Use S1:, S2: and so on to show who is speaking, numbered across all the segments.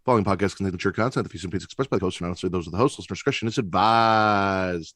S1: Following podcast contains mature content. The views and opinions expressed by the host are not necessarily those of the host. Listener discretion is advised.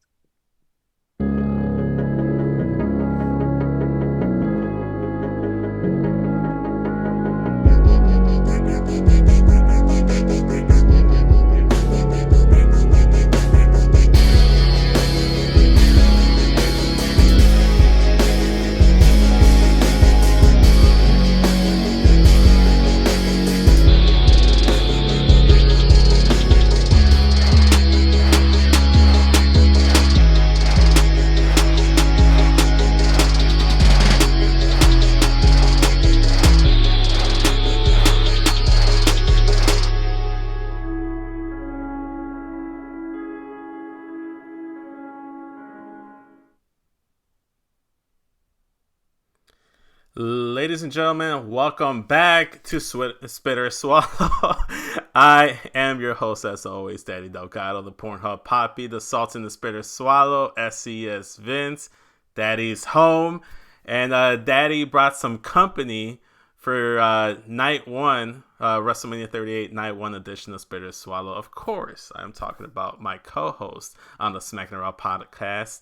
S2: Ladies and gentlemen, welcome back to Spitter Swallow. I am your host, as always, Daddy Delgado, the Pornhub Poppy, the Salt in the Spitter Swallow, SCS Vince. Daddy's home, and Daddy brought some company for night one, WrestleMania 38, night one edition of Spitter Swallow. Of course, I'm talking about my co-host on the Smackin podcast,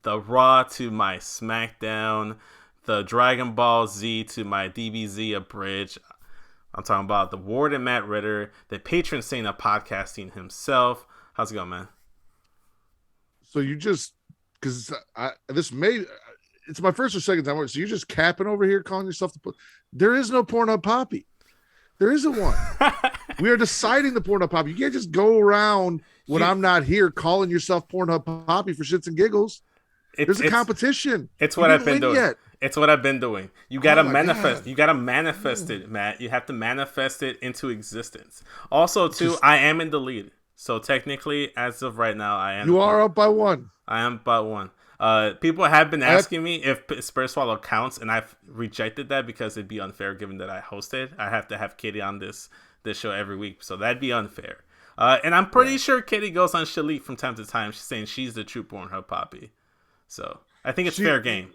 S2: the Raw to my SmackDown, the Dragon Ball Z to my DBZ abridged. I'm talking about the Warden Matt Ritter, the patron saint of podcasting himself. How's it going, man?
S1: So you just, because it's my first or second time. So you're just capping over here, calling yourself there is no Pornhub Poppy. There isn't one. We are deciding the Pornhub Poppy. You can't just go around when I'm not here calling yourself Pornhub Poppy for shits and giggles. There's a competition.
S2: It's what I've been doing. It's what I've been doing. You gotta manifest. God. You gotta manifest it, Matt. You have to manifest it into existence. Also, too, I am in the lead. So technically, as of right now, I am.
S1: You are up by one.
S2: I am by one. People have been asking me if Spirit Swallow counts, and I've rejected that because it'd be unfair given that I hosted. I have to have Kitty on this show every week, so that'd be unfair. And I'm pretty sure Kitty goes on Shalik from time to time. She's saying she's the true Pornhub Poppy. So I think it's fair game.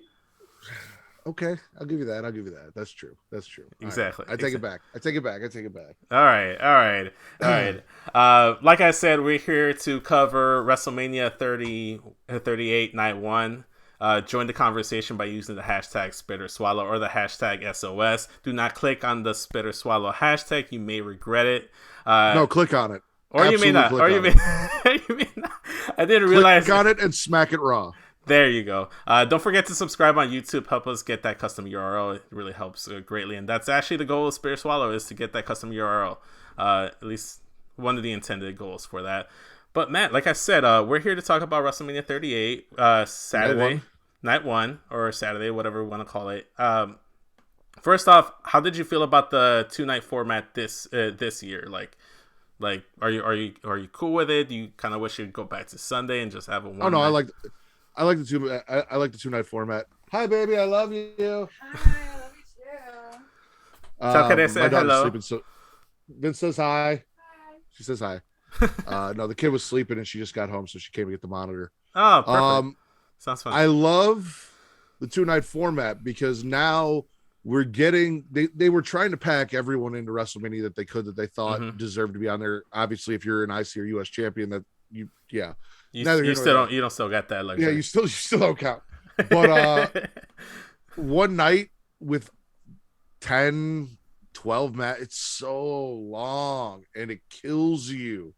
S1: Okay, I'll give you that. That's true.
S2: Exactly.
S1: Right. I take it back.
S2: All right. Like I said, we're here to cover WrestleMania 38 Night 1. Join the conversation by using the hashtag Spitter Swallow or the hashtag SOS. Do not click on the Spitter Swallow hashtag. You may regret it.
S1: No, click on it.
S2: Or you may not. You may not. I didn't realize.
S1: Click on it and smack it raw.
S2: There you go. Don't forget to subscribe on YouTube. Help us get that custom URL. It really helps greatly. And that's actually the goal of Spirit Swallow, is to get that custom URL. At least one of the intended goals for that. But Matt, like I said, we're here to talk about WrestleMania 38, Saturday, night one, or Saturday, whatever we want to call it. First off, how did you feel about the 2-night format this year? Like, are you cool with it? Do you kind of wish you'd go back to Sunday and just have a one?
S1: Oh no, I like the 2-night format. Hi, baby, I love you.
S3: Hi, I love you too.
S2: Tell Kade say hello.
S1: Sleeping, so Vince says hi.
S3: Hi.
S1: She says hi. No, the kid was sleeping and she just got home, so she came to get the monitor.
S2: Oh, perfect. Sounds fun.
S1: I love the 2-night format because now we're getting. They were trying to pack everyone into WrestleMania that they could, that they thought deserved to be on there. Obviously, if you're an IC or US champion, that you
S2: don't still got that luxury.
S1: Yeah, you still don't count. But one night with 10, 12 match, it's so long and it kills you.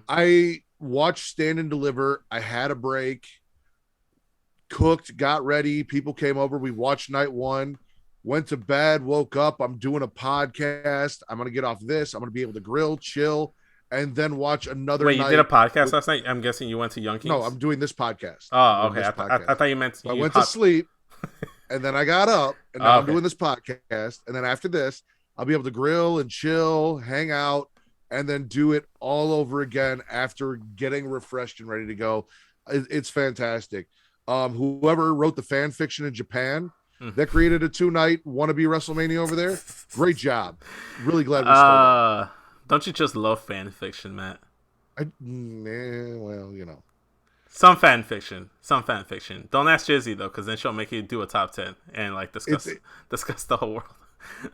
S1: I watched Stand and Deliver. I had a break, cooked, got ready. People came over. We watched night one, went to bed, woke up. I'm doing a podcast. I'm going to get off this. I'm going to be able to grill, chill, and then watch another night.
S2: Wait, you did a podcast last night? I'm guessing you went to Young Kings?
S1: No, I'm doing this podcast.
S2: Oh, okay. I thought you meant...
S1: I went to sleep, and then I got up, and now I'm doing this podcast. And then after this, I'll be able to grill and chill, hang out, and then do it all over again after getting refreshed and ready to go. It's fantastic. Whoever wrote the fan fiction in Japan that created a 2-night wannabe WrestleMania over there, great job. Really glad we stole that.
S2: Don't you just love fan fiction, Matt?
S1: Well, you know.
S2: Some fan fiction. Don't ask Jizzy, though, because then she'll make you do a top 10 and like discuss the whole world.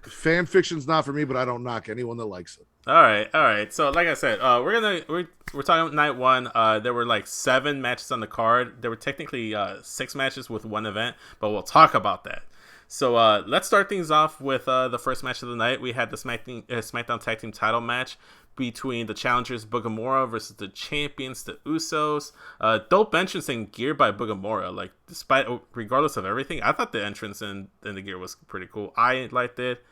S1: Fan fiction's not for me, but I don't knock anyone that likes it.
S2: All right. So, like I said, we're talking night one. There were like 7 matches on the card. There were technically 6 matches with one event, but we'll talk about that. So, let's start things off with the first match of the night. We had the SmackDown Tag Team Title match between the challengers Bugamora versus the champions, the Usos. Dope entrance and gear by Bugamora. Like, regardless of everything, I thought the entrance and the gear was pretty cool. I liked it.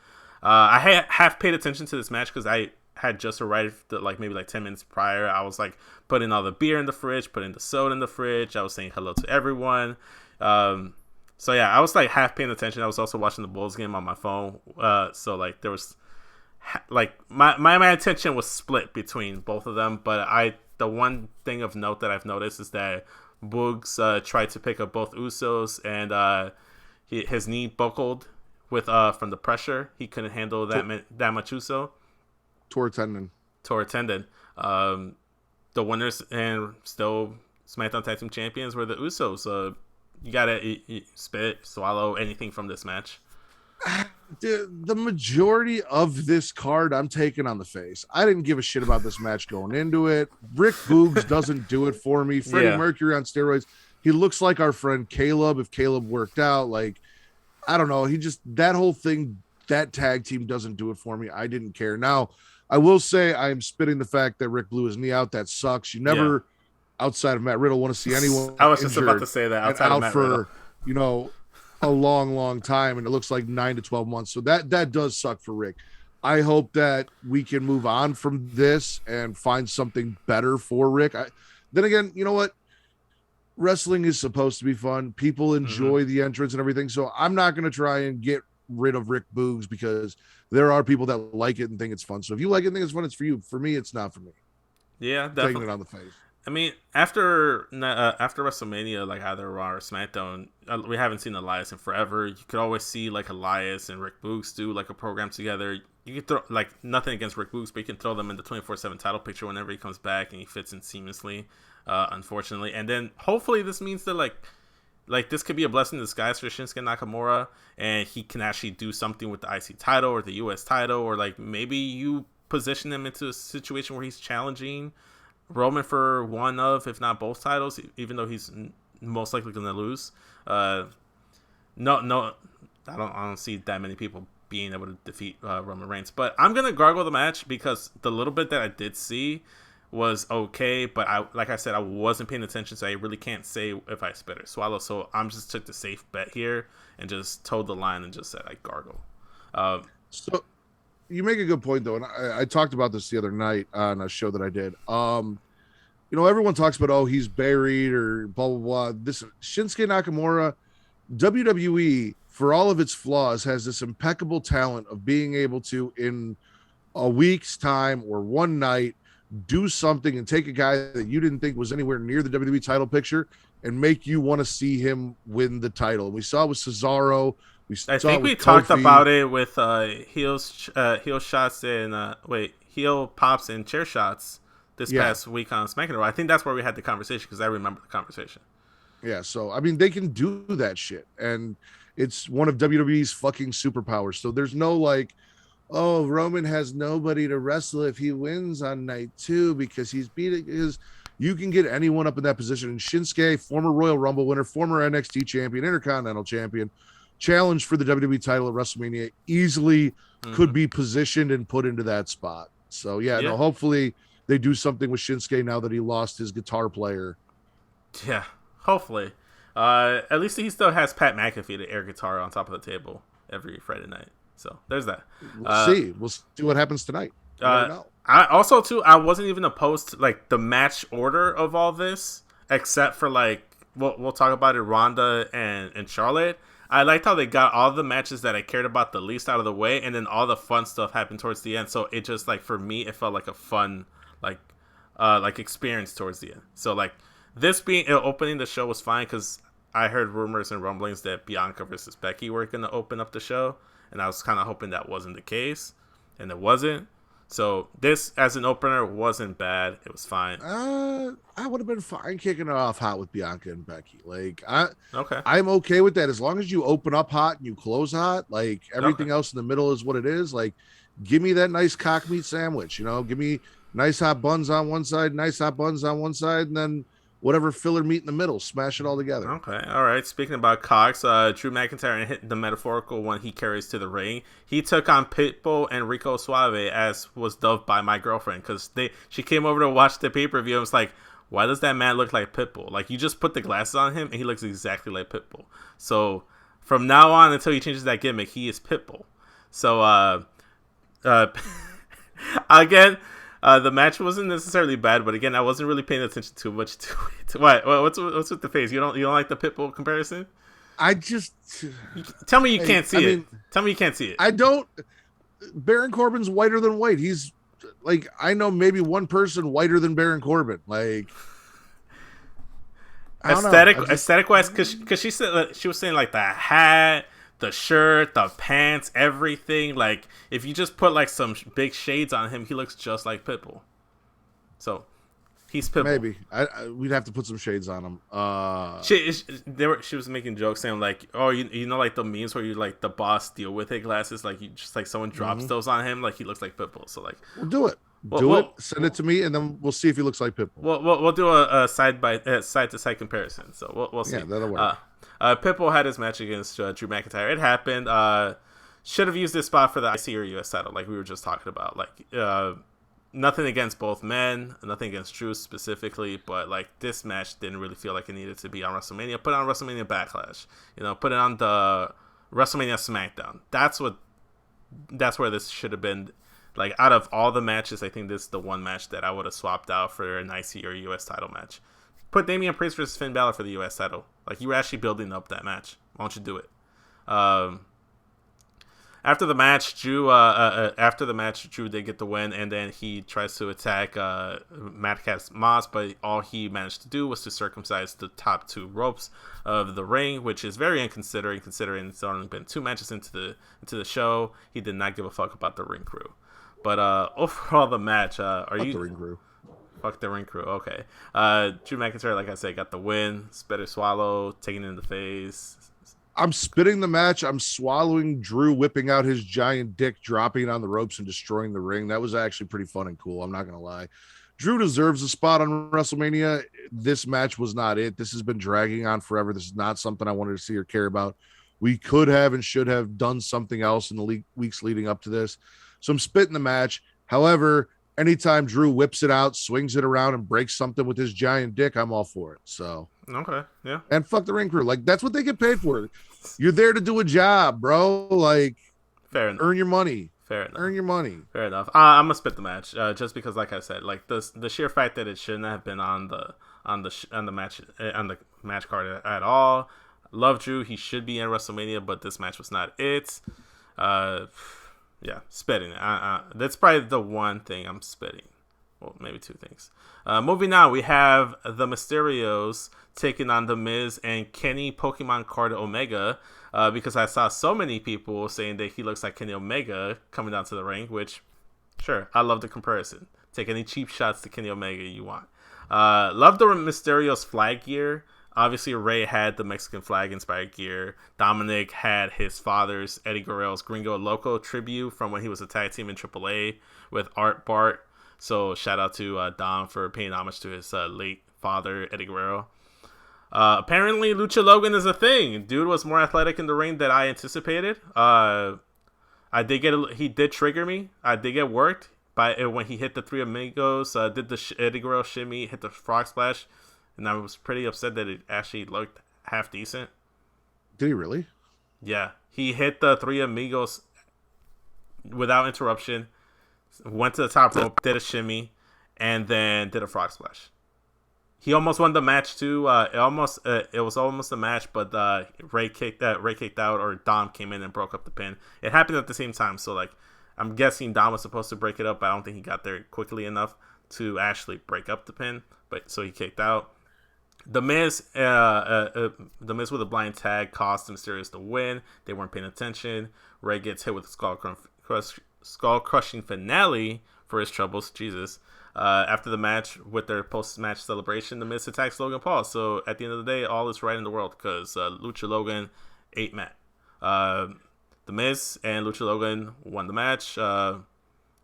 S2: I have paid attention to this match because I had just arrived maybe 10 minutes prior. I was like putting all the beer in the fridge, putting the soda in the fridge. I was saying hello to everyone. So yeah, I was like half paying attention. I was also watching the Bulls game on my phone. So like there was like my attention was split between both of them. But the one thing of note that I've noticed is that Boogs tried to pick up both Usos and his knee buckled with from the pressure. He couldn't handle that much Uso.
S1: Tore tendon.
S2: The winners and still SmackDown Tag Team Champions were the Usos. You gotta spit, swallow anything from this match.
S1: The majority of this card I'm taking on the face. I didn't give a shit about this match going into it. Rick Boogs doesn't do it for me. Freddie Mercury on steroids. He looks like our friend Caleb if Caleb worked out. Like, I don't know. That whole thing, that tag team doesn't do it for me. I didn't care. Now, I will say I am spitting the fact that Rick blew his knee out. That sucks. You never, outside of Matt Riddle, want to see anyone.
S2: I was just about to say that outside of Matt Riddle.
S1: A long time, and it looks like 9 to 12 months. So that does suck for Rick. I hope that we can move on from this and find something better for Rick. Then again, you know what? Wrestling is supposed to be fun. People enjoy the entrance and everything. So I'm not going to try and get rid of Rick Boogs because there are people that like it and think it's fun. So if you like it and think it's fun, it's for you. For me, it's not for me.
S2: Yeah, definitely.
S1: Taking it on the face.
S2: I mean, after WrestleMania, like either Raw or SmackDown, we haven't seen Elias in forever. You could always see like Elias and Rick Boogs do like a program together. You could throw like nothing against Rick Boogs, but you can throw them in the 24/7 title picture whenever he comes back and he fits in seamlessly. Unfortunately, and then hopefully this means that like this could be a blessing in disguise for Shinsuke Nakamura, and he can actually do something with the IC title or the US title, or like maybe you position him into a situation where he's challenging Roman for one of, if not both titles, even though he's most likely going to lose. I don't see that many people being able to defeat Roman Reigns. But I'm going to gargle the match because the little bit that I did see was okay. But like I said, I wasn't paying attention, so I really can't say if I spit or swallow. So I'm just took the safe bet here and just toed the line and just said I gargle.
S1: So you make a good point, though, and I talked about this the other night on a show that I did. Everyone talks about, he's buried or blah, blah, blah. This Shinsuke Nakamura, WWE, for all of its flaws, has this impeccable talent of being able to, in a week's time or one night, do something and take a guy that you didn't think was anywhere near the WWE title picture and make you want to see him win the title. We saw it with Cesaro.
S2: I think we talked about it with heel shots and heel pops and chair shots this past week on Smackin. I think that's where we had the conversation because I remember the conversation.
S1: Yeah, so I mean they can do that shit, and it's one of WWE's fucking superpowers. So there's no like, Roman has nobody to wrestle if he wins on night 2 because he's beating his. You can get anyone up in that position. And Shinsuke, former Royal Rumble winner, former NXT champion, Intercontinental champion, challenge for the WWE title at WrestleMania, easily could be positioned and put into that spot. So hopefully they do something with Shinsuke now that he lost his guitar player.
S2: Yeah, hopefully. At least he still has Pat McAfee to air guitar on top of the table every Friday night. So there's that.
S1: We'll see what happens tonight.
S2: I also too, I wasn't even opposed to like the match order of all this, except for like we'll talk about it, Ronda and Charlotte. I liked how they got all the matches that I cared about the least out of the way, and then all the fun stuff happened towards the end. So it just like for me, it felt like a fun like experience towards the end. So like this being opening the show was fine because I heard rumors and rumblings that Bianca versus Becky were going to open up the show, and I was kind of hoping that wasn't the case, and it wasn't. So this as an opener wasn't bad. It was fine.
S1: I would have been fine kicking it off hot with Bianca and Becky. Like
S2: Okay.
S1: I'm okay with that as long as you open up hot and you close hot. Like everything
S2: Okay.
S1: else in the middle is what it is. Like, give me that nice cock meat sandwich. Give me nice hot buns on one side, nice hot buns on one side, and then whatever filler meat in the middle. Smash it all together.
S2: Okay, all right. Speaking about Cox, Drew McIntyre hit the metaphorical one he carries to the ring. He took on Pitbull and Rico Suave, as was dubbed by my girlfriend, because she came over to watch the pay-per-view and was like, why does that man look like Pitbull? Like, you just put the glasses on him and he looks exactly like Pitbull. So from now on until he changes that gimmick, he is Pitbull. So again, the match wasn't necessarily bad, but again, I wasn't really paying attention too much to it. What's with the face? You don't like the Pitbull comparison?
S1: I just
S2: Tell me you can't see it. Tell me you can't see it.
S1: I don't. Baron Corbin's whiter than white. He's like, I know maybe one person whiter than Baron Corbin. Like,
S2: aesthetic wise, because she said she was saying like the hat, the shirt, the pants, everything. Like, if you just put like some big shades on him, he looks just like Pitbull. So he's Pitbull.
S1: Maybe we'd have to put some shades on him.
S2: She was making jokes saying like, oh, you know, like the memes where you like the boss deal with it glasses, like you just like someone drops those on him, like he looks like Pitbull. So like,
S1: we'll do it. Do it. Send it to me, and then we'll see if he looks like Pitbull.
S2: We'll do a side to side comparison. So we'll see.
S1: Yeah, that'll work.
S2: Pitbull had his match against Drew McIntyre. It happened. Should have used this spot for the IC or US title, like we were just talking about. Like, nothing against both men, nothing against Drew specifically, but like this match didn't really feel like it needed to be on WrestleMania. Put it on WrestleMania Backlash. Put it on the WrestleMania SmackDown. That's where this should have been. Like, out of all the matches, I think this is the one match that I would have swapped out for an IC or US title match. Put Damian Priest versus Finn Balor for the US title. Like, you were actually building up that match. Why don't you do it? After the match, Drew did get the win, and then he tries to attack Madcap Moss, but all he managed to do was to circumcise the top two ropes of the ring, which is very inconsiderate considering it's only been 2 matches into the show. He did not give a fuck about the ring crew. But overall, the match,
S1: the ring crew.
S2: Fuck the ring crew. Okay. Drew McIntyre, like I said, got the win. Spit or swallow, taking it in the face.
S1: I'm spitting the match. I'm swallowing Drew, whipping out his giant dick, dropping it on the ropes and destroying the ring. That was actually pretty fun and cool. I'm not going to lie. Drew deserves a spot on WrestleMania. This match was not it. This has been dragging on forever. This is not something I wanted to see or care about. We could have and should have done something else in the weeks leading up to this. So I'm spitting the match. However, anytime Drew whips it out, swings it around, and breaks something with his giant dick, I'm all for it. So
S2: okay, yeah.
S1: And fuck the ring crew. Like, that's what they get paid for. You're there to do a job, bro. Like,
S2: fair enough.
S1: Earn your money.
S2: Fair enough.
S1: Earn your money.
S2: Fair enough. I'm gonna spit the match, just because, like I said, like the sheer fact that it shouldn't have been on the match card at all. Love Drew. He should be in WrestleMania, but this match was not it. Yeah, spitting. That's probably the one thing I'm spitting. Well, maybe 2 things. Moving on, we have the Mysterios taking on The Miz and Kenny Pokemon Card Omega, because I saw so many people saying that he looks like Kenny Omega coming down to the ring, which, sure, I love the comparison. Take any cheap shots to Kenny Omega you want. Love the Mysterios flag gear. Obviously, Ray had the Mexican flag-inspired gear. Dominic had his father's, Eddie Guerrero's Gringo Loco tribute from when he was a tag team in AAA with Art Bart. So, shout out to Dom for paying homage to his late father, Eddie Guerrero. Apparently, Lucha Logan is a thing. Dude was more athletic in the ring than I anticipated. He did trigger me. I did get worked when he hit the Three Amigos, did the Eddie Guerrero shimmy, hit the frog splash. And I was pretty upset that it actually looked half decent.
S1: Did he really?
S2: Yeah. He hit the Three Amigos without interruption, went to the top rope, did a shimmy, and then did a frog splash. He almost won the match too. It was almost a match, but Ray kicked out, or Dom came in and broke up the pin. It happened at the same time, so like I'm guessing Dom was supposed to break it up, but I don't think he got there quickly enough to actually break up the pin. But so he kicked out. The Miz with a blind tag cost the Mysterios the win. They weren't paying attention. Ray gets hit with a skull crushing finale for his troubles. Jesus. After the match, with their post-match celebration, The Miz attacks Logan Paul. So at the end of the day, all is right in the world because Lucha Logan ate Matt. The Miz and Lucha Logan won the match.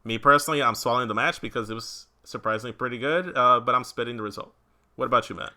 S2: Me personally, I'm swallowing the match because it was surprisingly pretty good, but I'm spitting the result. What about you, Matt?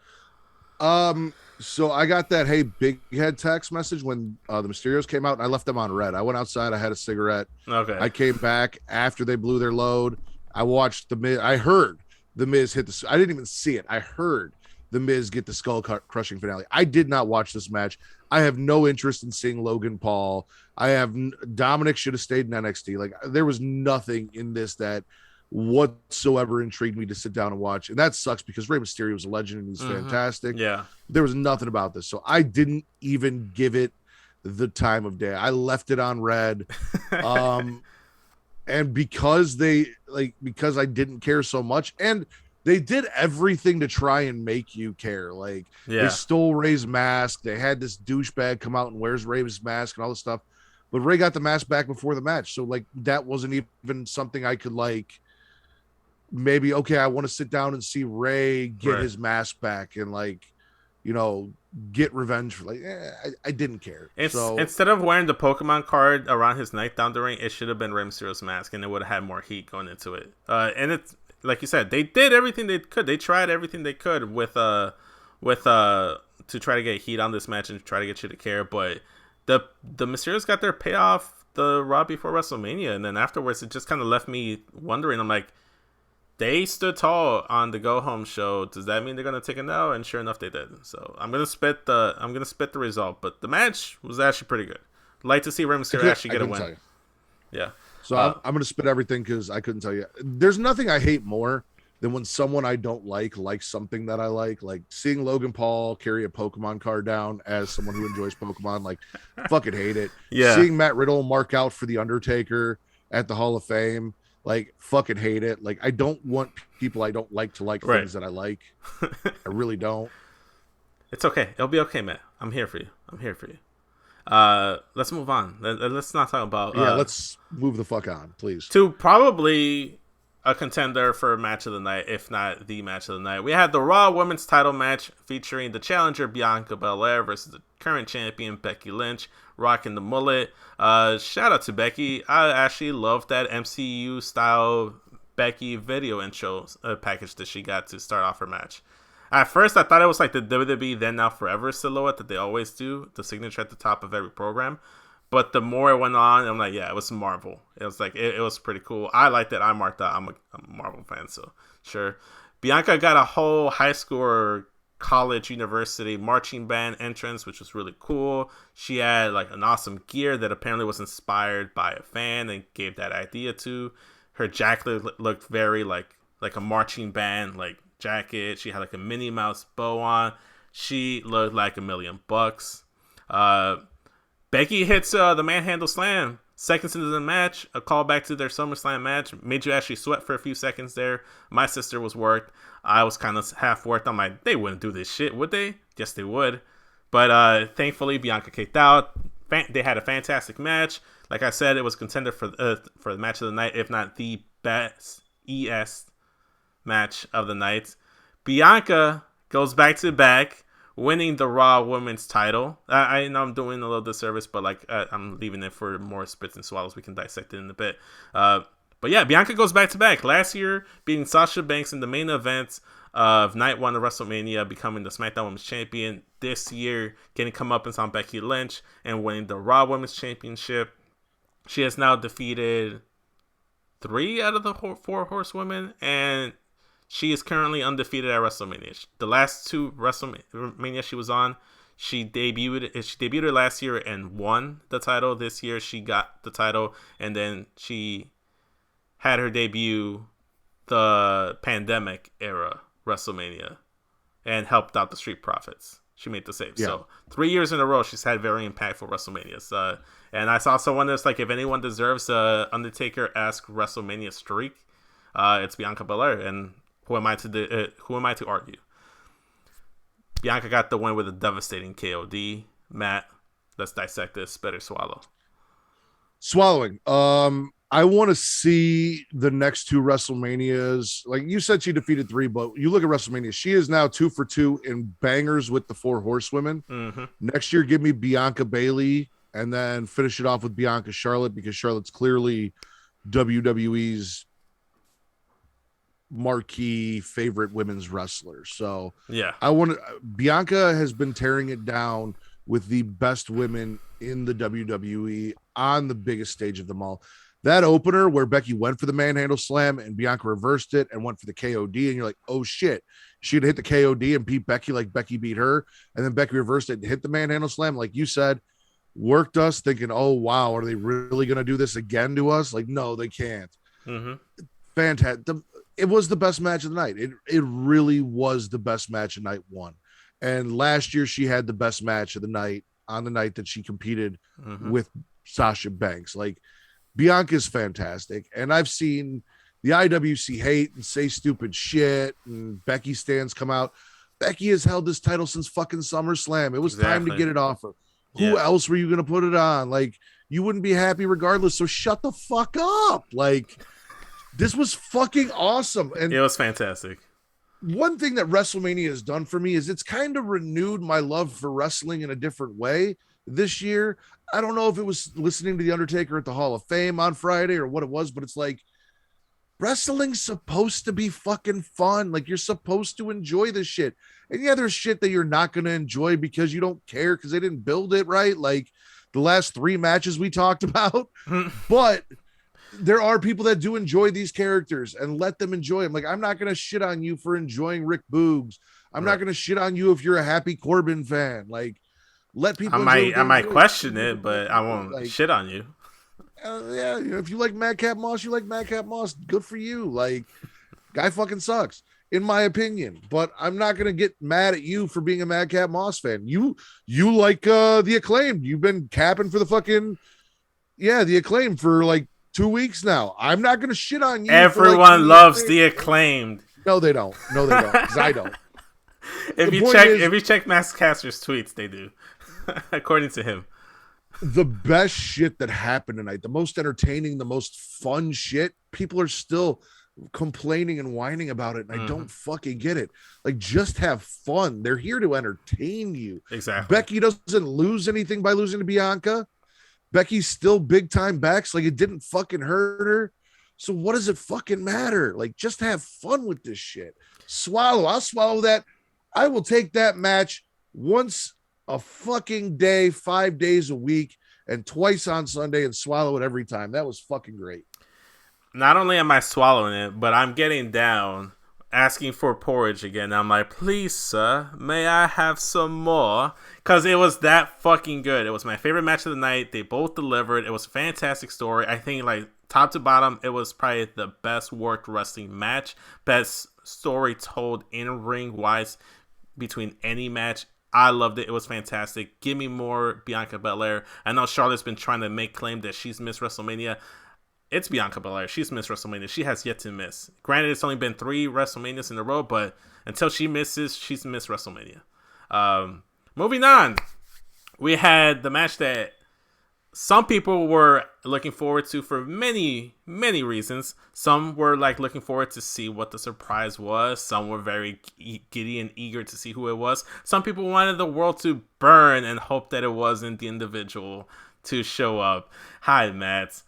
S1: So I got that hey big head text message when the Mysterios came out, and I left them on red. I went outside, I had a cigarette.
S2: Okay.
S1: I came back after they blew their load. I watched the Miz. I heard the Miz hit the. I didn't even see it. I heard the Miz get the skull crushing finale. I did not watch this match. I have no interest in seeing Logan Paul. Dominic should have stayed in NXT. Like there was nothing in this that whatsoever intrigued me to sit down and watch, and that sucks because Rey Mysterio is a legend and he's fantastic.
S2: Yeah,
S1: there was nothing about this, so I didn't even give it the time of day. I left it on red. And because I didn't care so much, and they did everything to try and make you care. Like they stole Ray's mask. They had this douchebag come out and wears Ray's mask and all this stuff, but Ray got the mask back before the match, so like that wasn't even something I could like. Maybe okay, I want to sit down and see Ray get his mask back and like, get revenge for I didn't care. So
S2: instead of wearing the Pokemon card around his neck down the ring, it should have been Rey Mysterio's mask, and it would have had more heat going into it. And it's like you said, they did everything they could. They tried everything they could with to try to get heat on this match and try to get you to care. But the Mysterios got their payoff the Raw before WrestleMania, and then afterwards it just kind of left me wondering. I'm like, they stood tall on the go home show. Does that mean they're gonna take a no? And sure enough, they did. So I'm gonna spit the result. But the match was actually pretty good. Like to see Rey Mysterio actually get a win. Yeah.
S1: So I'm gonna spit everything because I couldn't tell you. There's nothing I hate more than when someone I don't likes something that I like seeing Logan Paul carry a Pokemon card down as someone who enjoys Pokemon. Like, fucking hate it.
S2: Yeah.
S1: Seeing Matt Riddle mark out for the Undertaker at the Hall of Fame. Like, fucking hate it. Like, I don't want people I don't like to like things that I like. I really don't.
S2: It's okay. It'll be okay, Matt. I'm here for you. Let's move on. Let's not talk about...
S1: let's move the fuck on, please.
S2: To probably a contender for match of the night, if not the match of the night. We had the Raw Women's title match featuring the challenger Bianca Belair versus the current champion Becky Lynch, rocking the mullet. Shout out to Becky. I actually love that MCU style Becky video intro package that she got to start off her match. At first, I thought it was like the WWE Then Now Forever silhouette that they always do, the signature at the top of every program. But the more it went on, I'm like, yeah, it was Marvel. It was like, it was pretty cool. I liked it. I marked out. I'm a Marvel fan, so sure. Bianca got a whole high school or college university marching band entrance, which was really cool. She had like an awesome gear that apparently was inspired by a fan and gave that idea to. Her jacket looked very like a marching band like jacket. She had like a Minnie Mouse bow on. She looked like $1,000,000. Becky hits the manhandle slam seconds into the match, a callback to their SummerSlam match. Made you actually sweat for a few seconds there. My sister was worked. I was kind of half worked. I'm like, they wouldn't do this shit, would they? Yes, they would. But thankfully, Bianca kicked out. They had a fantastic match. Like I said, it was contender for the match of the night, if not the best ES match of the night. Bianca goes back to back, winning the Raw Women's title. I know I'm doing a little disservice, but I'm leaving it for more spits and swallows. We can dissect it in a bit. But yeah, Bianca goes back to back. Last year, beating Sasha Banks in the main event of Night 1 of WrestleMania, becoming the SmackDown Women's Champion. This year, getting comeuppance on Becky Lynch and winning the Raw Women's Championship. She has now defeated 3 out of the 4 horsewomen, and she is currently undefeated at WrestleMania. The last 2 WrestleMania she was on, she debuted her last year and won the title. This year she got the title, and then she had her debut the pandemic era WrestleMania and helped out the Street Profits. She made the save. Yeah. So 3 years in a row, she's had very impactful WrestleManias. And I saw someone that's like, if anyone deserves a Undertaker-esque WrestleMania streak, it's Bianca Belair. And who am I to argue? Bianca got the win with a devastating KOD. Matt, let's dissect this. Better swallow.
S1: Swallowing. I want to see the next two WrestleManias. Like you said, she defeated 3, but you look at WrestleMania, she is now 2 for 2 in bangers with the 4 horsewomen.
S2: Mm-hmm.
S1: Next year, give me Bianca Bailey and then finish it off with Bianca Charlotte, because Charlotte's clearly WWE's marquee favorite women's wrestler. So
S2: Yeah.
S1: Bianca has been tearing it down with the best women in the WWE on the biggest stage of them all. That opener where Becky went for the manhandle slam and Bianca reversed it and went for the KOD, and you're like, oh shit, she'd hit the KOD and beat Becky like Becky beat her, and then Becky reversed it and hit the manhandle slam, like you said, worked us thinking, oh wow, are they really going to do this again to us? Like, no, they can't.
S2: Mm-hmm.
S1: Fantastic. It was the best match of the night. It really was the best match of night 1. And last year she had the best match of the night on the night that she competed with Sasha Banks. Like, Bianca's fantastic. And I've seen the IWC hate and say stupid shit, and Becky stands come out. Becky has held this title since fucking SummerSlam. It was time to get it off her. Who else were you going to put it on? Like, you wouldn't be happy regardless. So shut the fuck up. Like, this was fucking awesome. And
S2: it was fantastic.
S1: One thing that WrestleMania has done for me is it's kind of renewed my love for wrestling in a different way this year. I don't know if it was listening to The Undertaker at the Hall of Fame on Friday or what it was, but it's like, wrestling's supposed to be fucking fun. Like, you're supposed to enjoy this shit. And yeah, there's shit that you're not going to enjoy because you don't care because they didn't build it right. Like the last 3 matches we talked about. But there are people that do enjoy these characters, and let them enjoy them. Like, I'm not going to shit on you for enjoying Rick Boogs. I'm not going to shit on you if you're a Happy Corbin fan. Like, let people.
S2: I might question it, but I won't shit on you.
S1: Yeah, you know, if you like Madcap Moss, you like Madcap Moss. Good for you. Like, guy fucking sucks, in my opinion. But I'm not gonna get mad at you for being a Madcap Moss fan. You like the Acclaimed. You've been capping for the fucking the Acclaimed for like 2 weeks now. I'm not gonna shit on you.
S2: Everyone loves the Acclaimed.
S1: No, they don't. No, they don't. Because I don't.
S2: If you check Max Caster's tweets, they do. According to him.
S1: The best shit that happened tonight, the most entertaining, the most fun shit, people are still complaining and whining about it, and I don't fucking get it. Like, just have fun. They're here to entertain you.
S2: Exactly.
S1: Becky doesn't lose anything by losing to Bianca. Becky's still big time backs. Like, it didn't fucking hurt her. So what does it fucking matter? Like, just have fun with this shit. I'll swallow that. I will take that match once a fucking day, 5 days a week, and twice on Sunday, and swallow it every time. That was fucking great.
S2: Not only am I swallowing it, but I'm getting down, asking for porridge again. I'm like, please, sir, may I have some more? Because it was that fucking good. It was my favorite match of the night. They both delivered. It was a fantastic story. I think, like, top to bottom, it was probably the best worked wrestling match. Best story told in ring wise between any match. I loved it. It was fantastic. Give me more Bianca Belair. I know Charlotte's been trying to make claim that she's missed WrestleMania. It's Bianca Belair. She's missed WrestleMania. She has yet to miss. Granted, it's only been 3 WrestleManias in a row, but until she misses, she's missed WrestleMania. Moving on, we had the match that some people were looking forward to for many, many reasons. Some were like looking forward to see what the surprise was. Some were very giddy and eager to see who it was. Some people wanted the world to burn and hope that it wasn't the individual to show up. Hi, Matt.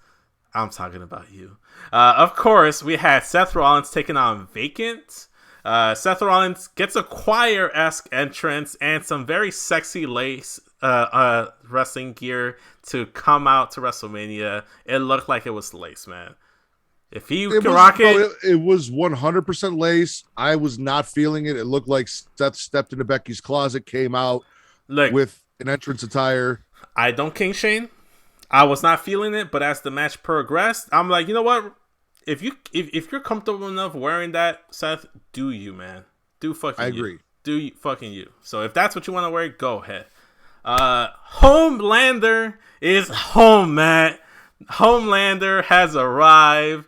S2: I'm talking about you. Of course, we had Seth Rollins taking on Vacant. Seth Rollins gets a choir-esque entrance and some very sexy lace wrestling gear to come out to WrestleMania. It looked like it was lace, man. If he can rock it.
S1: It was 100% lace. I was not feeling it. It looked like Seth stepped into Becky's closet, came out with an entrance attire.
S2: I don't king shame. I was not feeling it, but as the match progressed, I'm like, you know what? If you're comfortable enough wearing that, Seth, do you, man? Do fucking you. I agree. Do you, fucking you. So if that's what you want to wear, go ahead. Homelander is home, Matt. Homelander has arrived,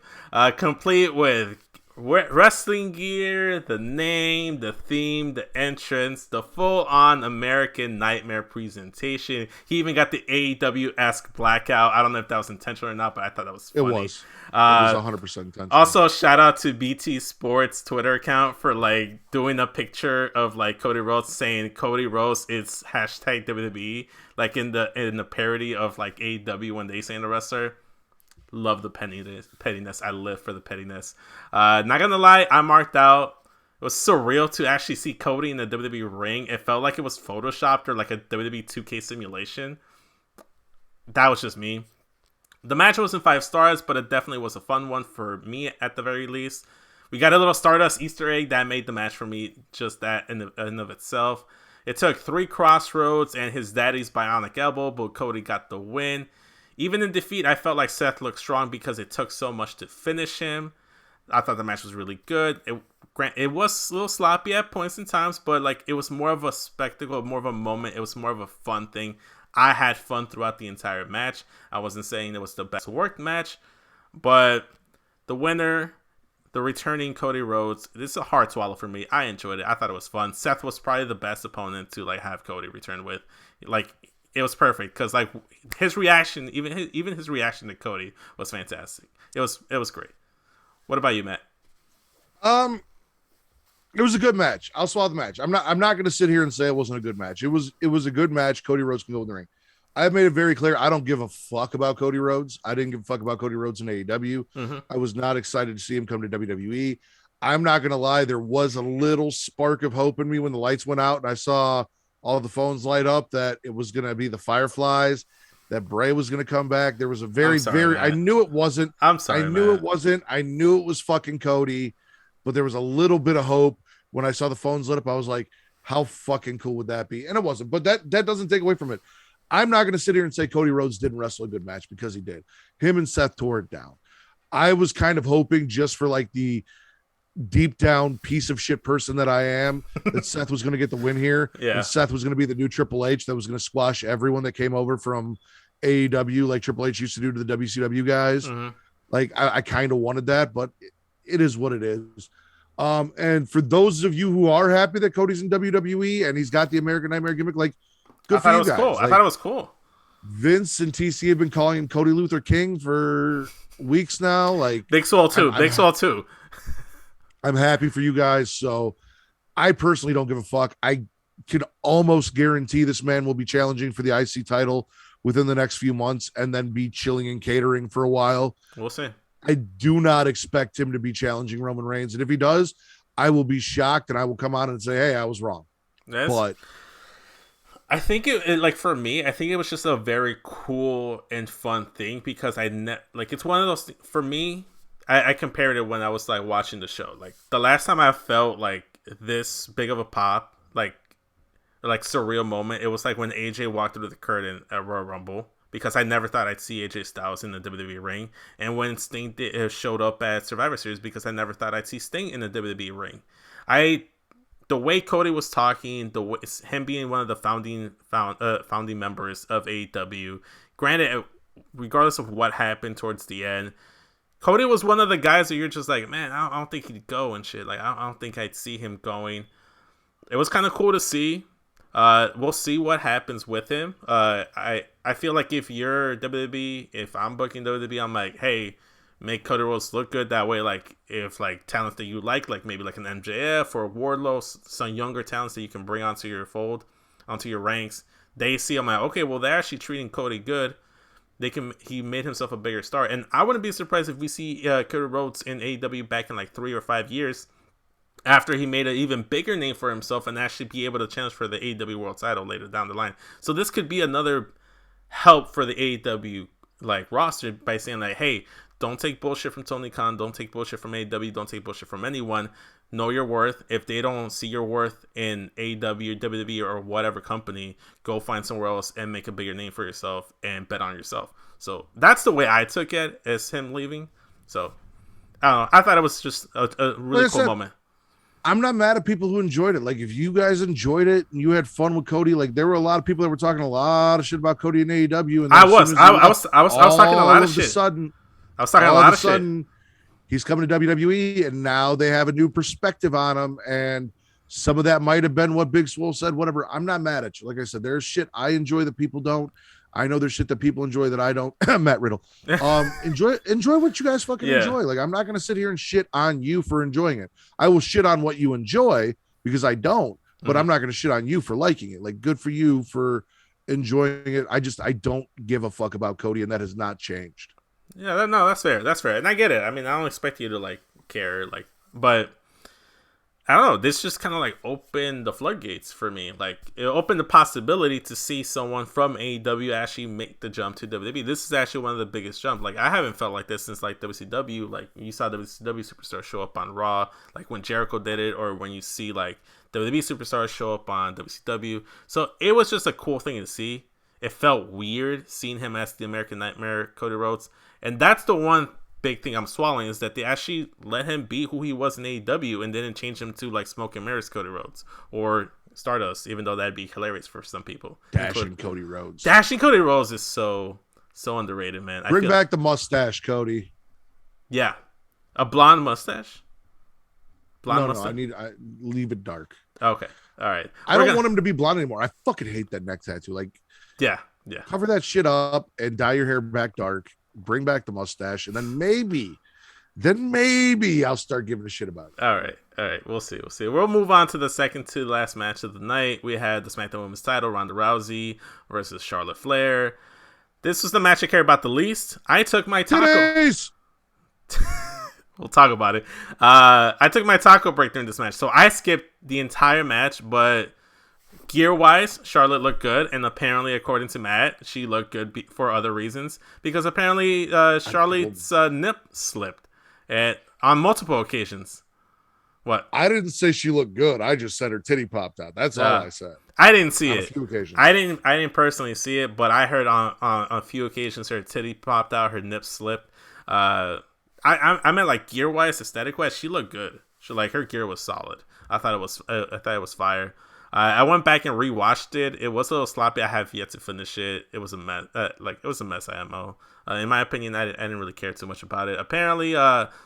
S2: complete with wrestling gear, the name, the theme, the entrance, the full-on American Nightmare presentation. He even got the AEW-esque blackout. I don't know if that was intentional or not, but I thought that was funny.
S1: It was 100% intentional.
S2: Also, shout out to BT Sports Twitter account for like doing a picture of like Cody Rhodes saying Cody Rhodes is hashtag WWE, like in the parody of like AEW when they say in the wrestler. Love the pettiness. I live for the pettiness. Not gonna lie, I marked out. It was surreal to actually see Cody in the WWE ring. It felt like it was photoshopped or like a WWE 2K simulation. That was just me. The match wasn't 5 stars, but it definitely was a fun one for me at the very least. We got a little Stardust Easter egg that made the match for me just that in and of itself. It took 3 crossroads and his daddy's bionic elbow, but Cody got the win. Even in defeat, I felt like Seth looked strong because it took so much to finish him. I thought the match was really good. It was a little sloppy at points and times, but like it was more of a spectacle, more of a moment. It was more of a fun thing. I had fun throughout the entire match. I wasn't saying it was the best worked match, but the winner, the returning Cody Rhodes, this is a hard swallow for me. I enjoyed it. I thought it was fun. Seth was probably the best opponent to like have Cody return with. Like it was perfect because like his reaction, even his reaction to Cody was fantastic. It was great. What about you, Matt?
S1: It was a good match. I'll swallow the match. I'm not going to sit here and say it wasn't a good match. It was a good match. Cody Rhodes can go in the ring. I have made it very clear. I don't give a fuck about Cody Rhodes. I didn't give a fuck about Cody Rhodes in AEW.
S2: Mm-hmm.
S1: I was not excited to see him come to WWE. I'm not going to lie. There was a little spark of hope in me when the lights went out and I saw all the phones light up that it was going to be the Fireflies, that Bray was going to come back. There was a I knew it wasn't.
S2: I'm sorry.
S1: I knew it wasn't. I knew it was fucking Cody, but there was a little bit of hope. When I saw the phones lit up, I was like, how fucking cool would that be? And it wasn't, but that doesn't take away from it. I'm not going to sit here and say Cody Rhodes didn't wrestle a good match because he did. Him and Seth tore it down. I was kind of hoping just for like the deep down piece of shit person that I am, that Seth was going to get the win here.
S2: Yeah.
S1: And Seth was going to be the new Triple H that was going to squash everyone that came over from AEW, like Triple H used to do to the WCW guys.
S2: Mm-hmm.
S1: Like I kind of wanted that, but it is what it is. And for those of you who are happy that Cody's in WWE and he's got the American Nightmare gimmick, like good for you guys.
S2: Cool.
S1: Like,
S2: I thought it was cool.
S1: Vince and TC have been calling him Cody Luther King for weeks now. Like
S2: Big Swole too. Big Swole too.
S1: I'm happy for you guys. So I personally don't give a fuck. I can almost guarantee this man will be challenging for the IC title within the next few months and then be chilling and catering for a while.
S2: We'll see.
S1: I do not expect him to be challenging Roman Reigns. And if he does, I will be shocked and I will come on and say, hey, I was wrong. But
S2: I think it like for me, I think it was just a very cool and fun thing because it's one of those for me. I compared it when I was like watching the show. Like the last time I felt like this big of a pop, like surreal moment, it was like when AJ walked through the curtain at Royal Rumble. Because I never thought I'd see AJ Styles in the WWE ring. And when Sting showed up at Survivor Series, because I never thought I'd see Sting in the WWE ring. The way Cody was talking, him being one of the founding members of AEW, granted, regardless of what happened towards the end, Cody was one of the guys that you're just like, man, I don't think he'd go and shit. Like, I don't think I'd see him going. It was kind of cool to see. We'll see what happens with him. I feel like if you're WWE, if I'm booking WWE, I'm like, hey, make Cody Rhodes look good that way. Like if like talents that you like maybe like an MJF or Wardlow, some younger talents that you can bring onto your fold, onto your ranks, they see I'm like, okay, well they're actually treating Cody good. He made himself a bigger star, and I wouldn't be surprised if we see Cody Rhodes in AEW back in like 3 or 5 years. After he made an even bigger name for himself and actually be able to challenge for the AEW World Title later down the line. So this could be another help for the AEW like roster by saying like, hey, don't take bullshit from Tony Khan, don't take bullshit from AEW, don't take bullshit from anyone. Know your worth. If they don't see your worth in AEW, WWE, or whatever company, go find somewhere else and make a bigger name for yourself and bet on yourself. So that's the way I took it as him leaving. So I don't know. I thought it was just a really cool moment.
S1: I'm not mad at people who enjoyed it. Like if you guys enjoyed it and you had fun with Cody, like there were a lot of people that were talking a lot of shit about Cody and AEW. And
S2: I was talking a lot of shit. I was talking a lot of shit.
S1: he's coming to WWE, and now they have a new perspective on him. And some of that might have been what Big Swole said, whatever. I'm not mad at you. Like I said, there's shit I enjoy that people don't. I know there's shit that people enjoy that I don't. Matt Riddle. Enjoy what you guys fucking enjoy. Like, I'm not gonna sit here and shit on you for enjoying it. I will shit on what you enjoy because I don't, but I'm not gonna shit on you for liking it. Like, good for you for enjoying it. I don't give a fuck about Cody, and that has not changed.
S2: Yeah, no, that's fair. That's fair. And I get it. I mean, I don't expect you to like care, like, but I don't know. This just kind of like opened the floodgates for me. Like, it opened the possibility to see someone from AEW actually make the jump to WWE. This is actually one of the biggest jumps. Like, I haven't felt like this since like WCW. Like, you saw WCW superstars show up on Raw, like when Jericho did it, or when you see like WWE superstars show up on WCW. So it was just a cool thing to see. It felt weird seeing him as the American Nightmare, Cody Rhodes, and that's the one big thing I'm swallowing is that they actually let him be who he was in AEW and didn't change him to like Smoke and Mirrors Cody Rhodes or Stardust, even though that'd be hilarious for some people.
S1: Dashing Cody Rhodes.
S2: Dashing Cody Rhodes is so underrated, man.
S1: Bring back the mustache, Cody.
S2: Yeah, a blonde mustache.
S1: Mustache. I leave it dark.
S2: Okay, all right.
S1: I don't want him to be blonde anymore. I fucking hate that neck tattoo. Like,
S2: yeah.
S1: Cover that shit up and dye your hair back dark. Bring back the mustache, and then maybe I'll start giving a shit about it.
S2: All right. We'll see. We'll move on to the second to last match of the night. We had the SmackDown Women's title, Ronda Rousey versus Charlotte Flair. This was the match I care about the least. I took my taco. We'll talk about it. I took my taco break during this match, so I skipped the entire match, but gear-wise, Charlotte looked good, and apparently, according to Matt, she looked good for other reasons, because apparently Charlotte's nip slipped on multiple occasions. What?
S1: I didn't say she looked good. I just said her titty popped out. That's all I said.
S2: I didn't see it.
S1: A few occasions.
S2: I didn't personally see it, but I heard on a few occasions her titty popped out, her nip slipped. I meant like gear-wise, aesthetic-wise, she looked good. Her gear was solid. I thought it was fire. I went back and rewatched it. It was a little sloppy. I have yet to finish it. It was a mess. It was a mess. IMO. In my opinion, I didn't really care too much about it. Apparently,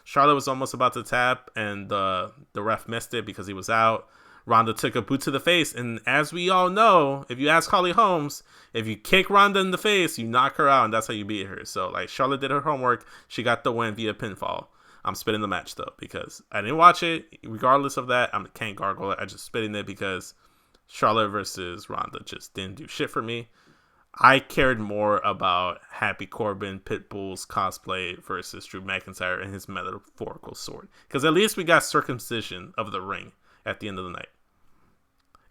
S2: Charlotte was almost about to tap, and the ref missed it because he was out. Ronda took a boot to the face, and as we all know, if you ask Holly Holmes, if you kick Ronda in the face, you knock her out, and that's how you beat her. So, like, Charlotte did her homework. She got the win via pinfall. I'm spitting the match, though, because I didn't watch it. Regardless of that, I can't gargle it. I just spitting it because Charlotte versus Ronda just didn't do shit for me. I cared more about Happy Corbin Pitbull's cosplay versus Drew McIntyre and his metaphorical sword. Because at least we got circumcision of the ring at the end of the night.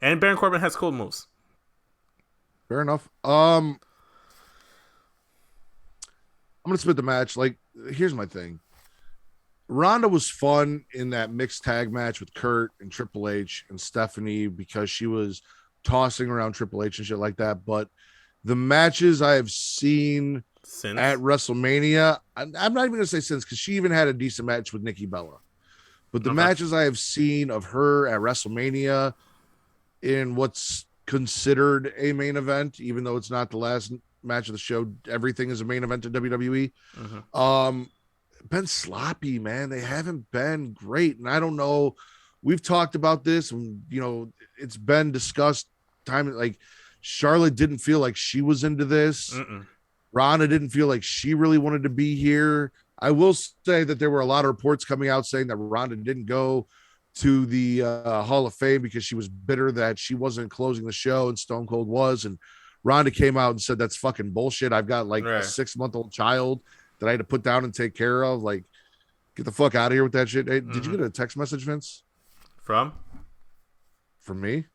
S2: And Baron Corbin has cool moves.
S1: Fair enough. I'm going to spit the match. Like, here's my thing. Ronda was fun in that mixed tag match with Kurt and Triple H and Stephanie because she was tossing around Triple H and shit like that. But the matches I have seen at WrestleMania, I'm not even going to say since, because she even had a decent match with Nikki Bella. But the matches I have seen of her at WrestleMania in what's considered a main event, even though it's not the last match of the show, everything is a main event in WWE. Been sloppy, man. They haven't been great. And I don't know. We've talked about this, and it's been discussed time. Like, Charlotte didn't feel like she was into this. Ronda didn't feel like she really wanted to be here. I will say that there were a lot of reports coming out saying that Ronda didn't go to the Hall of Fame because she was bitter that she wasn't closing the show and Stone Cold was. And Ronda came out and said, that's fucking bullshit. I've got like a 6-month-old child that I had to put down and take care of. Like, get the fuck out of here with that shit. Hey, did you get a text message, Vince?
S2: From
S1: me?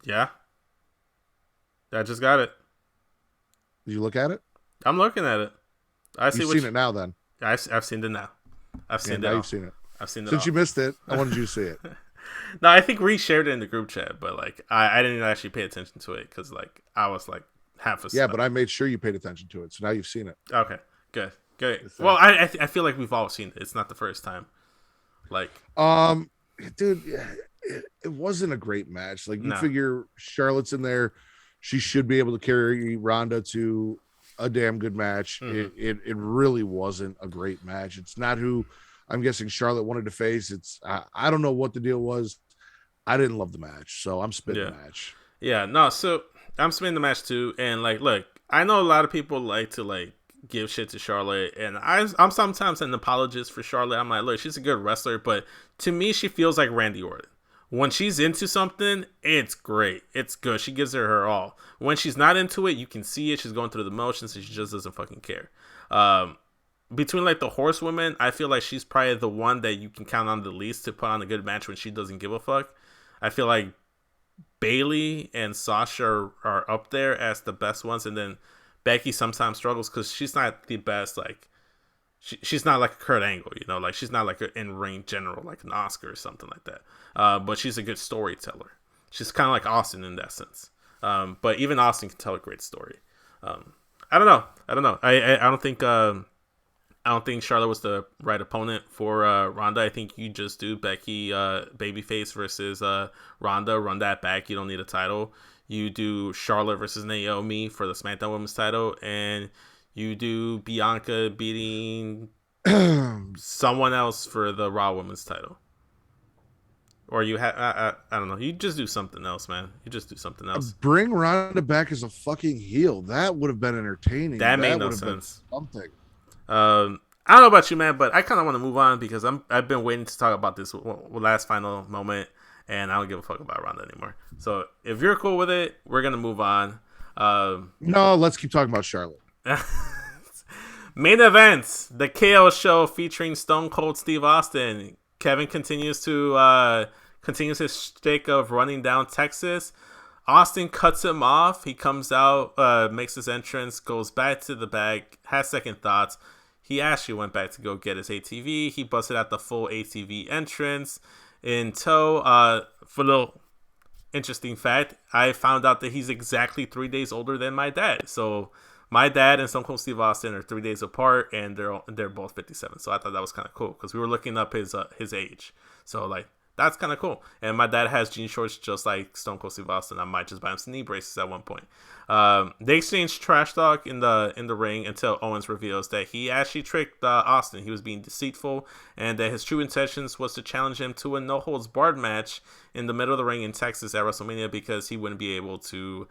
S2: Yeah. I just got it.
S1: Did you look at it?
S2: I'm looking at it.
S1: You've seen it now, then.
S2: I've seen it now. I've seen it.
S1: Now you've seen it.
S2: I've seen it.
S1: Since you missed it, I wanted you to see it.
S2: No, I think Reed shared it in the group chat, but like I didn't actually pay attention to it because like I was like half asleep.
S1: Yeah, but I made sure you paid attention to it, so now you've seen it.
S2: Okay, good. Well, I feel like we've all seen it. It's not the first time. Like,
S1: dude, it wasn't a great match. Like, you figure Charlotte's in there, she should be able to carry Ronda to a damn good match. It really wasn't a great match. It's not who I'm guessing Charlotte wanted to face. I don't know what the deal was. I didn't love the match, so I'm spitting
S2: Yeah.
S1: the match.
S2: Yeah, no, so I'm spinning the match too, and like, look, I know a lot of people like to like give shit to Charlotte, and I'm sometimes an apologist for Charlotte. I'm like, look, she's a good wrestler, but to me, she feels like Randy Orton. When she's into something, it's great, it's good. She gives her all. When she's not into it, you can see it. She's going through the motions, and she just doesn't fucking care. Between like the horsewomen, I feel like she's probably the one that you can count on the least to put on a good match when she doesn't give a fuck. I feel like Bailey and Sasha are up there as the best ones, and then Becky sometimes struggles because she's not the best. Like she's not like a Kurt Angle, you know, like she's not like an in-ring general like an Oscar or something like that. But she's a good storyteller. She's kind of like Austin in that sense. But even Austin can tell a great story. I don't know. I don't think Charlotte was the right opponent for Ronda. I think you just do Becky babyface versus Ronda. Run that back. You don't need a title. You do Charlotte versus Naomi for the SmackDown Women's title, and you do Bianca beating someone else for the Raw Women's title. Or you have I don't know. You just do something else, man. You just do something else.
S1: Bring Ronda back as a fucking heel. That would have been entertaining.
S2: That made no sense.
S1: Something.
S2: I don't know about you, man, but I kind of want to move on because I've been waiting to talk about this last final moment, and I don't give a fuck about Ronda anymore. So if you're cool with it, we're gonna move on.
S1: No, let's keep talking about Charlotte.
S2: Main events: the KO show featuring Stone Cold Steve Austin. Kevin continues his streak of running down Texas. Austin cuts him off. He comes out, makes his entrance, goes back to the bag, has second thoughts. He actually went back to go get his ATV. He busted out the full ATV entrance in tow. For a little interesting fact, I found out that he's exactly 3 days older than my dad. So my dad and Stone Cold Steve Austin are 3 days apart, and they're both 57. So I thought that was kind of cool because we were looking up his age. So like, that's kind of cool. And my dad has jean shorts just like Stone Cold Steve Austin. I might just buy him some knee braces at one point. They exchanged trash talk in the ring until Owens reveals that he actually tricked Austin. He was being deceitful, and that his true intentions was to challenge him to a no holds barred match in the middle of the ring in Texas at WrestleMania because he wouldn't be able to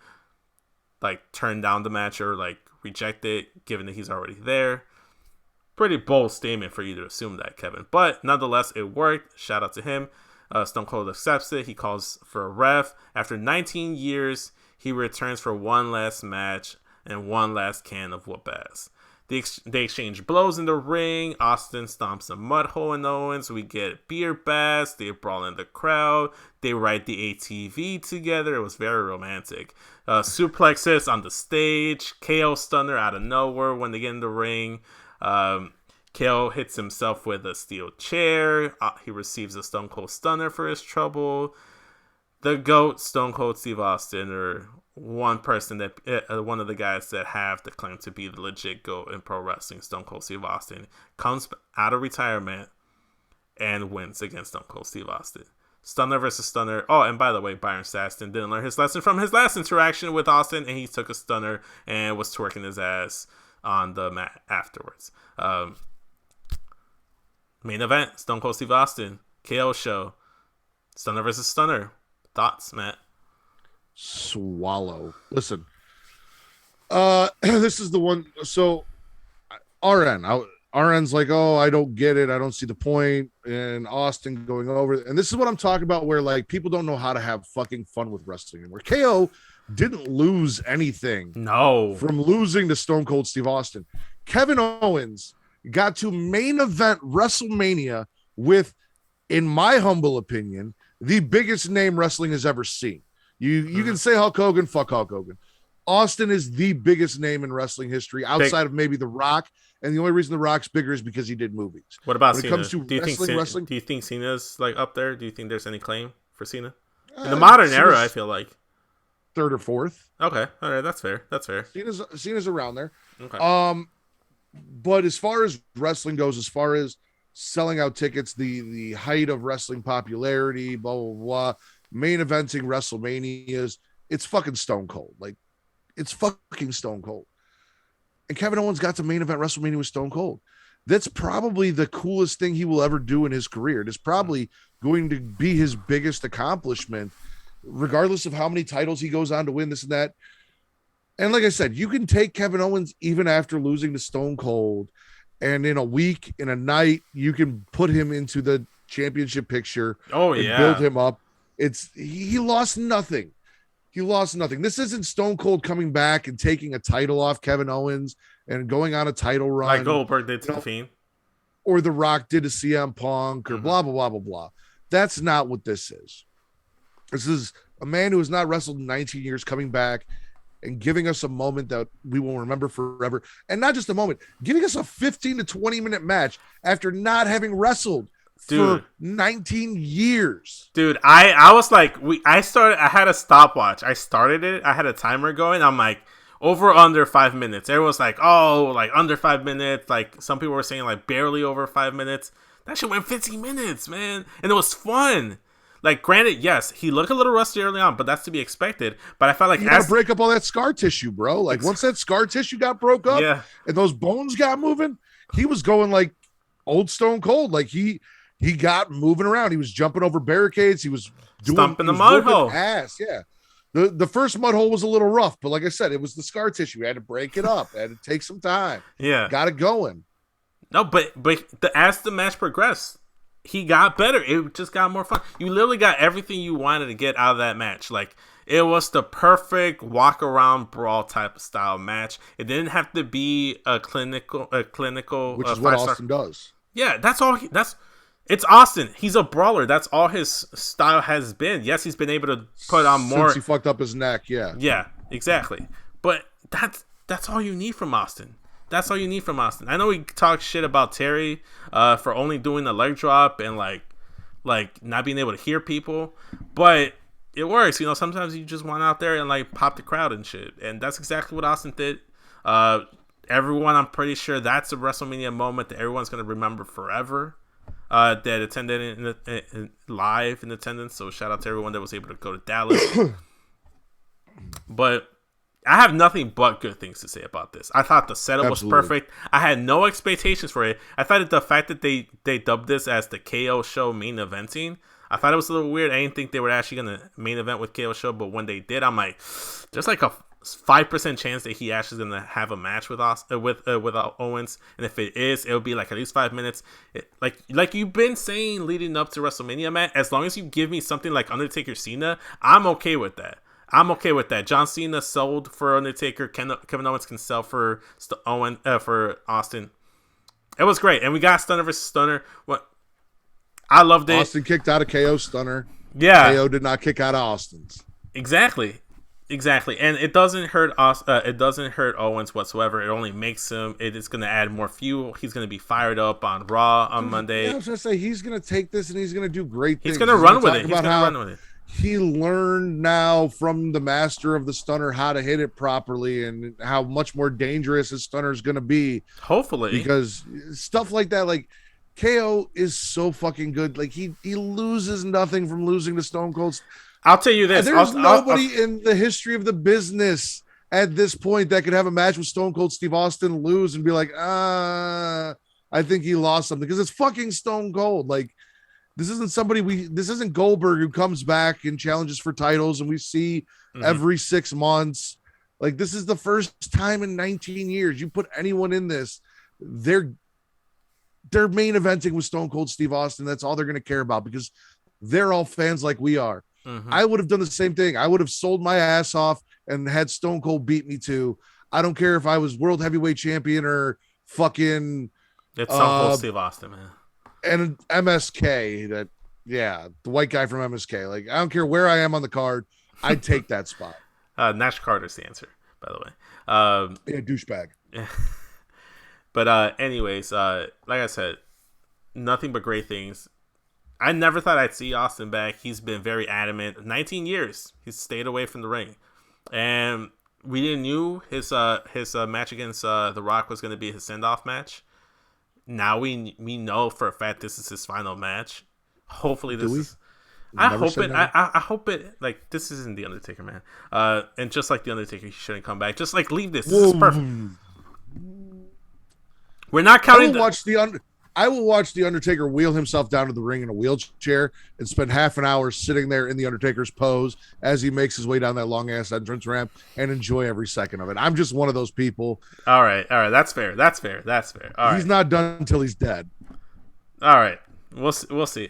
S2: like turn down the match or like reject it, given that he's already there. Pretty bold statement for you to assume that, Kevin. But nonetheless, it worked. Shout out to him. Stone Cold accepts it. He calls for a ref. After 19 years, he returns for one last match and one last can of whoop ass. They exchange blows in the ring. Austin stomps a mud hole in Owens. We get beer baths. They brawl in the crowd. They ride the ATV together. It was very romantic. Suplexes on the stage. KO stunner out of nowhere when they get in the ring. KO hits himself with a steel chair. He receives a Stone Cold Stunner for his trouble. The GOAT, Stone Cold Steve Austin, or one person one of the guys that have the claim to be the legit GOAT in pro wrestling, Stone Cold Steve Austin, comes out of retirement and wins against Stone Cold Steve Austin. Stunner versus Stunner. Oh, and by the way, Byron Saxton didn't learn his lesson from his last interaction with Austin, and he took a stunner and was twerking his ass on the mat afterwards. Main event, Stone Cold Steve Austin, KO show, Stunner versus Stunner. Thoughts, Matt?
S1: Swallow. Listen, this is the one. So RN's like, oh, I don't get it. I don't see the point. And Austin going over. And this is what I'm talking about, where like people don't know how to have fucking fun with wrestling anymore. KO didn't lose anything.
S2: No.
S1: From losing to Stone Cold Steve Austin. Kevin Owens got to main event WrestleMania with, in my humble opinion, the biggest name wrestling has ever seen. You can say Hulk Hogan, fuck Hulk Hogan. Austin is the biggest name in wrestling history outside of maybe The Rock. And the only reason The Rock's bigger is because he did movies.
S2: What about
S1: when
S2: Cena?
S1: It comes to wrestling?
S2: Do you think Cena's like up there? Do you think there's any claim for Cena? In the modern era, I feel like
S1: third or fourth.
S2: Okay. All right. That's fair.
S1: Cena's around there.
S2: Okay.
S1: But as far as wrestling goes, as far as selling out tickets, the height of wrestling popularity, blah, blah, blah, main eventing WrestleManias, it's fucking Stone Cold. Like, it's fucking Stone Cold. And Kevin Owens got to main event WrestleMania with Stone Cold. that's probably the coolest thing he will ever do in his career. It is probably going to be his biggest accomplishment, regardless of how many titles he goes on to win, this and that. And like I said, you can take Kevin Owens even after losing to Stone Cold, and in a week, in a night, you can put him into the championship picture and build him up. He lost nothing. He lost nothing. This isn't Stone Cold coming back and taking a title off Kevin Owens and going on a title run.
S2: Like Goldberg did to The Fiend.
S1: Or The Rock did to CM Punk or blah, blah, blah, blah, blah. That's not what this is. This is a man who has not wrestled in 19 years coming back and giving us a moment that we will remember forever. And not just a moment, giving us a 15 to 20 minute match after not having wrestled for 19 years.
S2: Dude, I was like, I had a stopwatch. I started it. I had a timer going. I'm like, over under 5 minutes. Everyone's like, oh, like under 5 minutes. Like some people were saying like barely over 5 minutes. That shit went 15 minutes, man. And it was fun. Like, granted, yes, he looked a little rusty early on, but that's to be expected. But I felt like
S1: you gotta break up all that scar tissue, bro. Like once that scar tissue got broke up and those bones got moving, he was going like old Stone Cold. Like he got moving around. He was jumping over barricades. He was
S2: stomping the mud hole.
S1: Ass, yeah. The first mud hole was a little rough, but like I said, it was the scar tissue. We had to break it up. It had to take some time.
S2: Yeah,
S1: got it going.
S2: No, but as the match progressed, he got better. It just got more fun. You literally got everything you wanted to get out of that match. Like it was the perfect walk around brawl type of style match. It didn't have to be a clinical,
S1: which is what Austin does.
S2: Yeah, it's Austin. He's a brawler. That's all his style has been. Yes, he's been able to put on more.
S1: Since he fucked up his neck, yeah.
S2: Yeah, exactly. But that's all you need from Austin. That's all you need from Austin. I know we talk shit about Terry for only doing the leg drop and like not being able to hear people, but it works. You know, sometimes you just want out there and like pop the crowd and shit, and that's exactly what Austin did. Everyone, I'm pretty sure that's a WrestleMania moment that everyone's gonna remember forever. That attended live in attendance. So shout out to everyone that was able to go to Dallas. But I have nothing but good things to say about this. I thought the setup was perfect. I had no expectations for it. I thought that the fact that they dubbed this as the KO show main eventing, I thought it was a little weird. I didn't think they were actually going to main event with KO show, but when they did, I'm like, there's like a 5% chance that he actually is going to have a match with Owens, and if it is, it'll be like at least 5 minutes. Like you've been saying leading up to WrestleMania, man. As long as you give me something like Undertaker Cena, I'm okay with that. John Cena sold for Undertaker. Kevin Owens can sell for for Austin. It was great, and we got Stunner versus Stunner. What I loved it.
S1: Austin kicked out of KO Stunner.
S2: Yeah,
S1: KO did not kick out of Austin's.
S2: Exactly, and it doesn't hurt us. It doesn't hurt Owens whatsoever. It only makes him. It is going to add more fuel. He's going to be fired up on Raw on Monday.
S1: Yeah, I was going to say he's going to take this and he's going to do great things.
S2: He's going to run with it.
S1: He learned now from the master of the stunner how to hit it properly and how much more dangerous his stunner is going to be.
S2: Hopefully.
S1: Because stuff like that, like KO is so fucking good. Like he loses nothing from losing to Stone Cold.
S2: I'll tell you this.
S1: There's nobody in the history of the business at this point that could have a match with Stone Cold Steve Austin, lose and be like, I think he lost something, because it's fucking Stone Cold. Like, this isn't Goldberg who comes back and challenges for titles and we see every 6 months. Like, this is the first time in 19 years you put anyone in this. They're main eventing with Stone Cold Steve Austin. That's all they're going to care about, because they're all fans like we are. I would have done the same thing. I would have sold my ass off and had Stone Cold beat me too. I don't care if I was world heavyweight champion or fucking
S2: it's Stone Cold Steve Austin, man.
S1: And MSK, the white guy from MSK. Like, I don't care where I am on the card, I'd take that spot.
S2: Nash Carter's the answer, by the way.
S1: Yeah, douchebag.
S2: But anyways, like I said, nothing but great things. I never thought I'd see Austin back. He's been very adamant. 19 years he's stayed away from the ring, and we didn't knew his match against The Rock was going to be his send-off match. Now we know for a fact this is his final match. Hopefully this is. I hope it like this isn't the Undertaker, man. And just like the Undertaker, he shouldn't come back. Just like leave this. This is perfect. We're not counting.
S1: I will watch the Undertaker wheel himself down to the ring in a wheelchair and spend half an hour sitting there in the Undertaker's pose as he makes his way down that long ass entrance ramp and enjoy every second of it. I'm just one of those people.
S2: All right. That's fair. All
S1: he's not done until he's dead.
S2: All right. We'll see.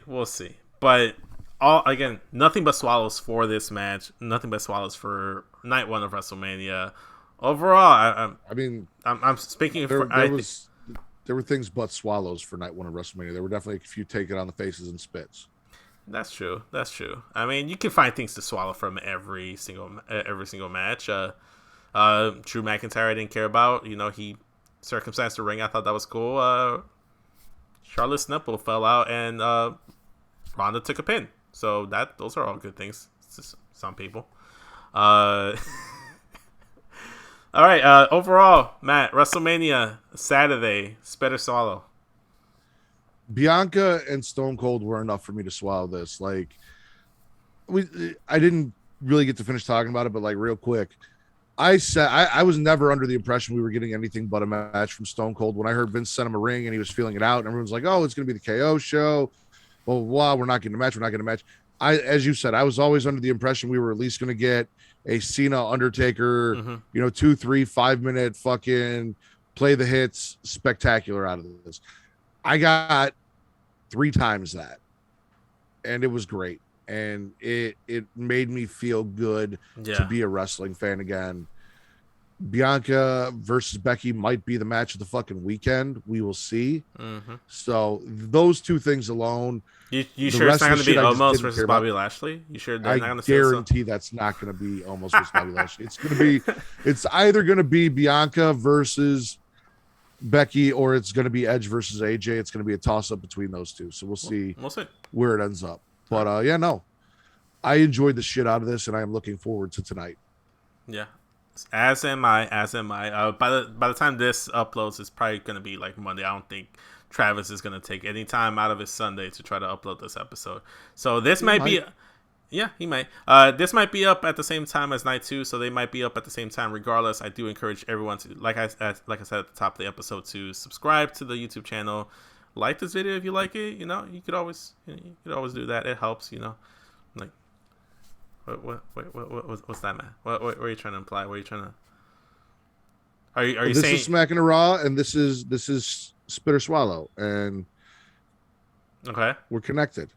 S2: But nothing but swallows for this match. Nothing but swallows for night one of WrestleMania. Overall, I'm speaking for.
S1: There were things but swallows for night one of WrestleMania. There were definitely a few taken on the faces and spits.
S2: That's true. I mean, you can find things to swallow from every single match. Drew McIntyre I didn't care about. He circumcised the ring. I thought that was cool. Charlotte's nipple fell out, and Ronda took a pin. So those are all good things to some people. All right. Overall, Matt, WrestleMania Saturday, spit or swallow.
S1: Bianca and Stone Cold were enough for me to swallow this. I didn't really get to finish talking about it, but real quick, I said I was never under the impression we were getting anything but a match from Stone Cold. When I heard Vince sent him a ring and he was feeling it out, and everyone's like, "Oh, it's going to be the KO show." Blah blah blah. We're not getting a match. As you said, I was always under the impression we were at least going to get a Cena Undertaker, 2, 3, 5 minute fucking play the hits spectacular out of this. I got 3 times that, and it was great, and it made me feel good to be a wrestling fan again. Bianca versus Becky might be the match of the fucking weekend. We will see. So those 2 things alone.
S2: You sure it's not going to be Omos versus Bobby Lashley? You sure they're not going to say so?
S1: I guarantee that's not going to be Omos versus Bobby Lashley. It's either going to be Bianca versus Becky, or it's going to be Edge versus AJ. It's going to be a toss up between those 2. So we'll see where it ends up. But I enjoyed the shit out of this, and I am looking forward to tonight.
S2: Yeah. As am I. By the time this uploads, it's probably going to be Monday. I don't think Travis is going to take any time out of his Sunday to try to upload this episode. So this might be... Yeah, he might. This might be up at the same time as night 2, so they might be up at the same time. Regardless, I do encourage everyone to, like I said at the top of the episode, to subscribe to the YouTube channel. Like this video if you like it. You could always do that. It helps. What's that, man? What are you trying to imply? What are you trying to? Are you
S1: this
S2: saying
S1: is Smackin' a Raw, and this is Spit or Swallow, and
S2: okay,
S1: we're connected.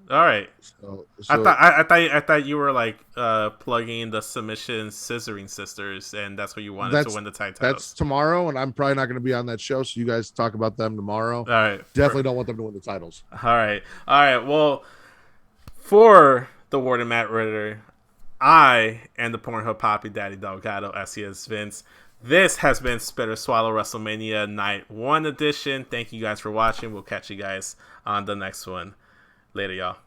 S2: All right.
S1: So
S2: I thought you were plugging in the submission scissoring sisters, and that's what you wanted to win the tag titles.
S1: That's tomorrow, and I'm probably not going to be on that show, so you guys talk about them tomorrow.
S2: All right.
S1: Definitely don't want them to win the titles.
S2: All right. Well, for the Warden Matt Ritter, I and the Pornhub Poppy Daddy Delgado, SES Vince. This has been Spit or Swallow WrestleMania Night 1 edition. Thank you guys for watching. We'll catch you guys on the next one. Later, y'all.